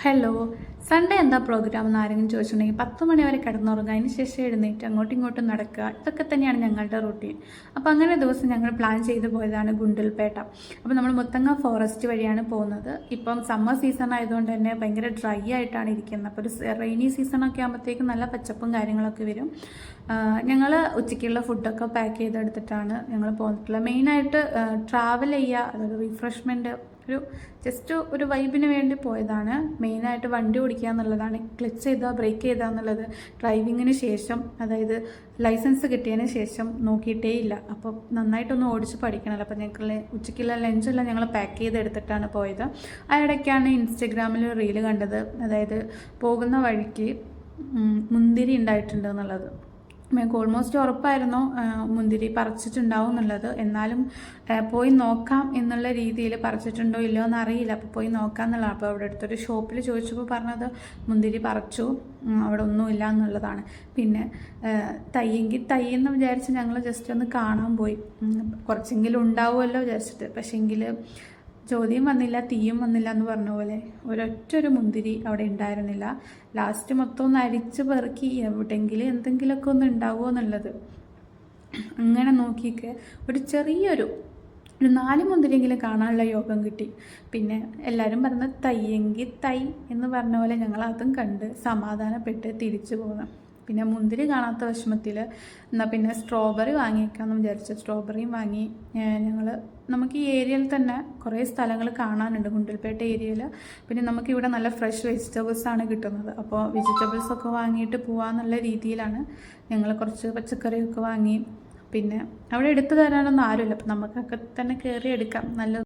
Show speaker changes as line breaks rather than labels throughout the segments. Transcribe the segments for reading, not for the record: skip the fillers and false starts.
Hello. Sunday എന്താ programme എന്ന് ആരെങ്കിലും ചോദിച്ചിട്ടുണ്ടെങ്കിൽ 10 മണി വരെ കിടന്നുറങ്ങുക, അതിന് ശേഷം എഴുന്നേറ്റ് അങ്ങോട്ടും ഇങ്ങോട്ടും നടക്കുക, ഇതൊക്കെ തന്നെയാണ് ഞങ്ങളുടെ റൂട്ടീൻ. അപ്പോൾ അങ്ങനെ ദിവസം ഞങ്ങൾ പ്ലാൻ ചെയ്ത് പോയതാണ് ഗുണ്ടൽപേട്ട. അപ്പോൾ നമ്മൾ മുത്തങ്ങ ഫോറസ്റ്റ് വഴിയാണ് പോകുന്നത്. ഇപ്പം സമ്മർ സീസൺ ആയതുകൊണ്ട് തന്നെ ഭയങ്കര ഡ്രൈ ആയിട്ടാണ് ഇരിക്കുന്നത്. അപ്പോൾ ഒരു റെയിനി സീസണൊക്കെ ആകുമ്പോഴത്തേക്കും നല്ല പച്ചപ്പും കാര്യങ്ങളൊക്കെ വരും. ഞങ്ങൾ ഉച്ചയ്ക്കുള്ള ഫുഡൊക്കെ പാക്ക് ചെയ്തെടുത്തിട്ടാണ് ഞങ്ങൾ പോന്നിട്ടുള്ളത്. മെയിനായിട്ട് ട്രാവൽ ചെയ്യുക, അതായത് റിഫ്രഷ്മെൻറ്റ്, ജസ്റ്റ് ഒരു വൈബിന് വേണ്ടി പോയതാണ്. മെയിനായിട്ട് വണ്ടി ഓടിക്കുക എന്നുള്ളതാണ്. ക്ലച്ച് ചെയ്താൽ ബ്രേക്ക് ചെയ്താൽ എന്നുള്ളത് ഡ്രൈവിങ്ങിന് ശേഷം, അതായത് ലൈസൻസ് കിട്ടിയതിന് ശേഷം നോക്കിയിട്ടേ ഇല്ല. അപ്പോൾ നന്നായിട്ടൊന്ന് ഓടിച്ച് പഠിക്കണമല്ലോ. അപ്പോൾ ഞങ്ങൾ ഉച്ചയ്ക്കുള്ള ലഞ്ചെല്ലാം ഞങ്ങൾ പാക്ക് ചെയ്തെടുത്തിട്ടാണ് പോയത്. ആ ഇടയ്ക്കാണ് ഇൻസ്റ്റഗ്രാമിൽ റീല് കണ്ടത്, അതായത് പോകുന്ന വഴിക്ക് മുന്തിരി ഉണ്ടായിട്ടുണ്ട് എന്നുള്ളത്. ഞങ്ങൾക്ക് ഓൾമോസ്റ്റ് ഉറപ്പായിരുന്നു മുന്തിരി പറിച്ചിട്ടുണ്ടാവും എന്നുള്ളത്. എന്നാലും പോയി നോക്കാം എന്നുള്ള രീതിയിൽ പറിച്ചിട്ടുണ്ടോ ഇല്ലയോ എന്നറിയില്ല. അപ്പോൾ പോയി നോക്കാം എന്നുള്ളതാണ്. അപ്പോൾ അവിടെ അടുത്തൊരു ഷോപ്പിൽ ചോദിച്ചപ്പോൾ പറഞ്ഞത് മുന്തിരി പറിച്ചു, അവിടെ ഒന്നുമില്ല എന്നുള്ളതാണ്. പിന്നെ തയ്യെങ്കിൽ തയ്യെന്ന് വിചാരിച്ച് ഞങ്ങൾ ജസ്റ്റ് ഒന്ന് കാണാൻ പോയി, കുറച്ചെങ്കിലും ഉണ്ടാവുമല്ലോ വിചാരിച്ചിട്ട്. പക്ഷേങ്കിൽ ചോദ്യം വന്നില്ല, തീയും വന്നില്ല എന്ന് പറഞ്ഞ പോലെ ഒരൊറ്റൊരു മുന്തിരി അവിടെ ഉണ്ടായിരുന്നില്ല. ലാസ്റ്റ് മൊത്തം ഒന്ന് അരിച്ച് പെറുക്കി എവിടെയെങ്കിലും എന്തെങ്കിലുമൊക്കെ ഒന്ന് ഉണ്ടാവുമോ എന്നുള്ളത്. അങ്ങനെ നോക്കിയൊക്കെ ഒരു ചെറിയൊരു 4 മുന്തിരിയെങ്കിലും കാണാനുള്ള യോഗം കിട്ടി. പിന്നെ എല്ലാവരും പറഞ്ഞ തയ്യെങ്കിൽ തൈ എന്ന് പറഞ്ഞ പോലെ ഞങ്ങൾ അതും കണ്ട് സമാധാനപ്പെട്ട് തിരിച്ചു പോകാം. പിന്നെ മുന്തിരി കാണാത്ത വിഷമത്തിൽ എന്നാൽ പിന്നെ സ്ട്രോബെറി വാങ്ങിയേക്കാമെന്ന് വിചാരിച്ചു. സ്ട്രോബെറിയും വാങ്ങി. നമുക്ക് ഈ ഏരിയയിൽ തന്നെ കുറേ സ്ഥലങ്ങൾ കാണാനുണ്ട് ഗുണ്ടൽപേട്ട ഏരിയയിൽ. പിന്നെ നമുക്കിവിടെ നല്ല ഫ്രഷ് വെജിറ്റബിൾസാണ് കിട്ടുന്നത്. അപ്പോൾ വെജിറ്റബിൾസൊക്കെ വാങ്ങിയിട്ട് പോകാമെന്നുള്ള രീതിയിലാണ് ഞങ്ങൾ കുറച്ച് പച്ചക്കറിയൊക്കെ വാങ്ങി. പിന്നെ അവിടെ എടുത്തു തരാനൊന്നും ആരുമില്ല, അപ്പോൾ നമുക്കൊക്കെ തന്നെ കയറി എടുക്കാം. നല്ല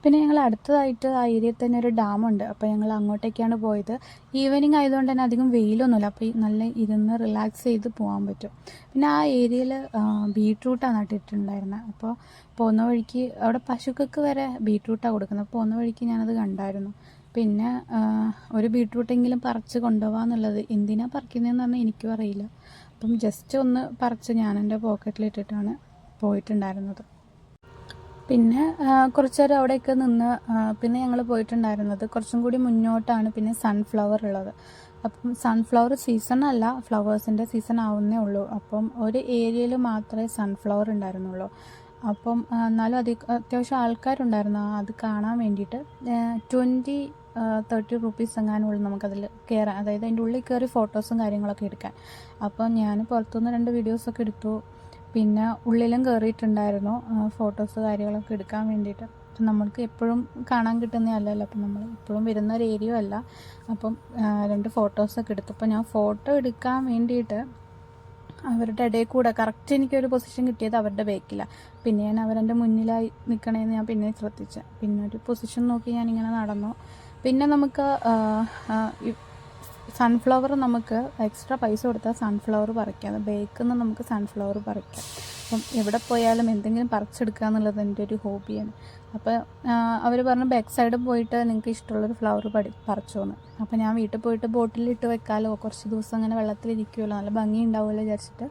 പിന്നെ ഞങ്ങൾ അടുത്തതായിട്ട് ആ ഏരിയയിൽ തന്നെ ഒരു ഡാമുണ്ട്. അപ്പോൾ ഞങ്ങൾ അങ്ങോട്ടേക്കാണ് പോയത്. ഈവനിങ് ആയതുകൊണ്ട് തന്നെ അധികം വെയിലൊന്നുമില്ല, അപ്പോൾ നല്ല ഇരുന്ന് റിലാക്സ് ചെയ്ത് പോകാൻ പറ്റും. പിന്നെ ആ ഏരിയയിൽ ബീട്രൂട്ടാണ് നട്ടിട്ടുണ്ടായിരുന്നത്. അപ്പോൾ പോകുന്ന വഴിക്ക് അവിടെ പശുക്കൾക്ക് വരെ ബീട്രൂട്ടാണ് കൊടുക്കുന്നത്. പോകുന്ന വഴിക്ക് ഞാനത് കണ്ടായിരുന്നു. പിന്നെ ഒരു ബീട്രൂട്ടെങ്കിലും പറിച്ച് കൊണ്ടുപോകാമെന്നുള്ളത്, എന്തിനാണ് പറിക്കുന്നതെന്ന് പറഞ്ഞാൽ എനിക്കും അറിയില്ല. അപ്പം ജസ്റ്റ് ഒന്ന് പറിച്ച് ഞാൻ എൻ്റെ പോക്കറ്റിലിട്ടിട്ടാണ് പോയിട്ടുണ്ടായിരുന്നത്. പിന്നെ കുറച്ച് നേരം അവിടെയൊക്കെ നിന്ന് പിന്നെ ഞങ്ങൾ പോയിട്ടുണ്ടായിരുന്നത് കുറച്ചും കൂടി മുന്നോട്ടാണ്. പിന്നെ സൺഫ്ലവർ ഉള്ളത്. അപ്പം സൺഫ്ലവർ സീസണല്ല, ഫ്ലവേഴ്സിൻ്റെ സീസൺ ആവുന്നേ ഉള്ളൂ. അപ്പം ഒരു ഏരിയയിൽ മാത്രമേ സൺഫ്ലവർ ഉണ്ടായിരുന്നുള്ളൂ. അപ്പം എന്നാലും അത്യാവശ്യം ആൾക്കാരുണ്ടായിരുന്നു അത് കാണാൻ വേണ്ടിയിട്ട്. 20-30 റുപ്പീസ് എങ്ങാനുള്ളൂ നമുക്കതിൽ കയറാൻ, അതായത് അതിൻ്റെ ഉള്ളിൽ കയറി ഫോട്ടോസും കാര്യങ്ങളൊക്കെ എടുക്കാൻ. അപ്പം ഞാൻ പുറത്തുനിന്ന് 2 വീഡിയോസൊക്കെ എടുത്തു. പിന്നെ ഉള്ളിലും കയറിയിട്ടുണ്ടായിരുന്നു ഫോട്ടോസ് കാര്യങ്ങളൊക്കെ എടുക്കാൻ വേണ്ടിയിട്ട്. നമ്മൾക്ക് എപ്പോഴും കാണാൻ കിട്ടുന്നതല്ലല്ലോ, അപ്പം നമ്മൾ എപ്പോഴും വരുന്ന ഒരു ഏരിയ അല്ല. അപ്പം 2 ഫോട്ടോസൊക്കെ എടുത്തു. അപ്പോൾ ഞാൻ ഫോട്ടോ എടുക്കാൻ വേണ്ടിയിട്ട് അവരുടെ ഇടയിൽ കൂടെ കറക്റ്റ് എനിക്കൊരു പൊസിഷൻ കിട്ടിയത് അവരുടെ ബാക്കിലാണ്. പിന്നെ ഞാൻ അവരെൻ്റെ മുന്നിലായി നിൽക്കണേന്ന് ഞാൻ പിന്നെ ശ്രദ്ധിച്ചു. പിന്നെ ഒരു പൊസിഷൻ നോക്കി ഞാനിങ്ങനെ നടന്നു. പിന്നെ നമുക്ക് സൺഫ്ലവർ നമുക്ക് എക്സ്ട്രാ പൈസ കൊടുത്താൽ സൺഫ്ലവർ പറിക്കാം. ബേക്കിൽ നിന്ന് നമുക്ക് സൺഫ്ലവർ പറിക്കാം. അപ്പം എവിടെ പോയാലും എന്തെങ്കിലും പറിച്ചെടുക്കുക എന്നുള്ളത് എൻ്റെ ഒരു ഹോബിയാണ്. അപ്പോൾ അവർ പറഞ്ഞു ബാക്ക് സൈഡ് പോയിട്ട് നിങ്ങൾക്ക് ഇഷ്ടമുള്ളൊരു ഫ്ലവർ പറിച്ചോന്ന്. അപ്പോൾ ഞാൻ വീട്ടിൽ പോയിട്ട് ബോട്ടിലിട്ട് വെക്കാമല്ലോ, കുറച്ച് ദിവസം അങ്ങനെ വെള്ളത്തിലിരിക്കുമല്ലോ, നല്ല ഭംഗി ഉണ്ടാവുമല്ലോ വിചാരിച്ചിട്ട്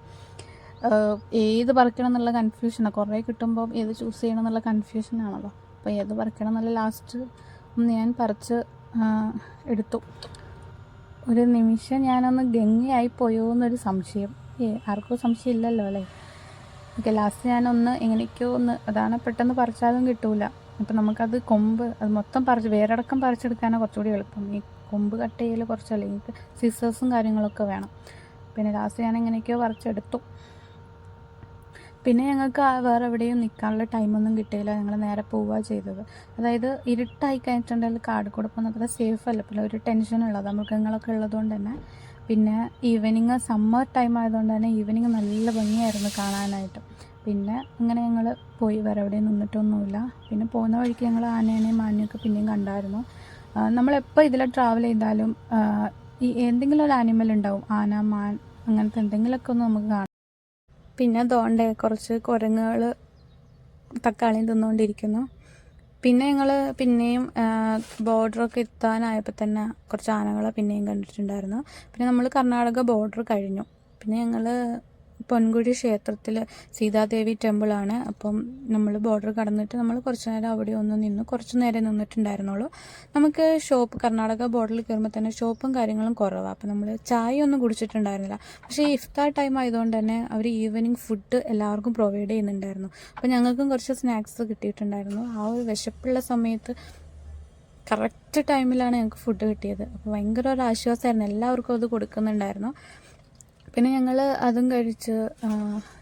ഏത് പറിക്കണം എന്നുള്ള കൺഫ്യൂഷനാണ്. കുറേ കിട്ടുമ്പോൾ ഏത് ചൂസ് ചെയ്യണം എന്നുള്ള കൺഫ്യൂഷനാണല്ലോ. അപ്പോൾ ഏത് പറിക്കണം എന്നുള്ള ലാസ്റ്റ് ഞാൻ പറിച്ച് എടുത്തു. ഒരു നിമിഷം ഞാനൊന്ന് ഗംഗയായി പോയോ എന്നൊരു സംശയം. ആർക്കും സംശയം ഇല്ലല്ലോ അല്ലേ? ഓക്കെ, ലാസ്റ്റ് ഞാനൊന്ന് എങ്ങനെയൊക്കെയോ അതാണ് പെട്ടെന്ന് പറിച്ചാലും കിട്ടൂല. അപ്പം നമുക്കത് അത് മൊത്തം വേരടക്കം പറിച്ചെടുക്കാനാണ് കുറച്ചുകൂടി എളുപ്പം. ഈ കൊമ്പ് കട്ട് ചെയ്യൽ കുറച്ചല്ലേ, എനിക്ക് സിസേഴ്സും കാര്യങ്ങളൊക്കെ വേണം. പിന്നെ ലാസ്റ്റ് ഞാൻ എങ്ങനെയൊക്കെയോ പറിച്ചെടുത്തു. പിന്നെ ഞങ്ങൾക്ക് വേറെ എവിടെയും നിൽക്കാനുള്ള ടൈമൊന്നും കിട്ടിയില്ല. ഞങ്ങൾ നേരെ പോവുക ചെയ്തത്. അതായത് ഇരുട്ടായി കഴിഞ്ഞിട്ടുണ്ടെങ്കിൽ കാട് കൂടെ പോകുന്നത് അത്ര സേഫ് അല്ല. പിന്നെ ഒരു ടെൻഷനുള്ളത് മൃഗങ്ങളൊക്കെ ഉള്ളതുകൊണ്ട് തന്നെ. പിന്നെ ഈവനിങ് സമ്മർ ടൈം ആയതുകൊണ്ട് തന്നെ ഈവനിങ് നല്ല ഭംഗിയായിരുന്നു കാണാനായിട്ട്. പിന്നെ അങ്ങനെ ഞങ്ങൾ പോയി, വേറെ എവിടെയും നിന്നിട്ടൊന്നുമില്ല. പിന്നെ പോകുന്ന വഴിക്ക് ഞങ്ങൾ ആനേനെയും മാനിനെയൊക്കെ പിന്നെയും കണ്ടായിരുന്നു. നമ്മളെപ്പോൾ ഇതിൽ ട്രാവൽ ചെയ്താലും ഈ എന്തെങ്കിലും ഒരു ആനിമൽ ഉണ്ടാവും, ആന, മാൻ, അങ്ങനത്തെ എന്തെങ്കിലുമൊക്കെ ഒന്ന് നമുക്ക് കാണാം. പിന്നെ ദോണ്ടേ കുറച്ച് കുരങ്ങുകൾ തക്കാളിയും തിന്നുകൊണ്ടിരിക്കുന്നു. പിന്നെ ഞങ്ങൾ പിന്നെയും ബോർഡറൊക്കെ എത്താനായപ്പോൾ തന്നെ കുറച്ച് ആനകളെ പിന്നെയും കണ്ടിട്ടുണ്ടായിരുന്നു. പിന്നെ നമ്മൾ കർണാടക ബോർഡർ കഴിഞ്ഞു. പിന്നെ ഞങ്ങൾ പൊൻകുടി ക്ഷേത്രത്തിൽ സീതാദേവി ടെമ്പിളാണ്. അപ്പം നമ്മൾ ബോർഡർ കടന്നിട്ട് നമ്മൾ കുറച്ച് നേരം അവിടെ ഒന്ന് നിന്ന് കുറച്ച് നേരം നിന്നിട്ടുണ്ടായിരുന്നുള്ളൂ. നമുക്ക് കർണാടക ബോർഡറിൽ കയറുമ്പോൾ തന്നെ ഷോപ്പും കാര്യങ്ങളും കുറവാണ്. അപ്പം നമ്മൾ ചായ ഒന്നും കുടിച്ചിട്ടുണ്ടായിരുന്നില്ല. പക്ഷേ ഇഫ്താർ ടൈം ആയതുകൊണ്ട് തന്നെ അവർ ഈവനിങ് ഫുഡ് എല്ലാവർക്കും പ്രൊവൈഡ് ചെയ്യുന്നുണ്ടായിരുന്നു. അപ്പോൾ ഞങ്ങൾക്കും കുറച്ച് സ്നാക്സ് കിട്ടിയിട്ടുണ്ടായിരുന്നു. ആ ഒരു വിശപ്പുള്ള സമയത്ത് കറക്റ്റ് ടൈമിലാണ് ഞങ്ങൾക്ക് ഫുഡ് കിട്ടിയത്. അപ്പോൾ ഭയങ്കര ഒരു ആശ്വാസമായിരുന്നു, എല്ലാവർക്കും അത് കൊടുക്കുന്നുണ്ടായിരുന്നു. പിന്നെ ഞങ്ങൾ അതും കഴിച്ച്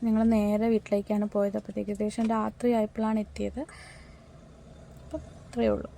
ഞങ്ങൾ നേരെ വീട്ടിലേക്കാണ് പോയത്. അപ്പോഴത്തേക്ക് ഏകദേശം രാത്രി ആയപ്പോഴാണ് എത്തിയത്. അപ്പോൾ അത്രയേ ഉള്ളൂ.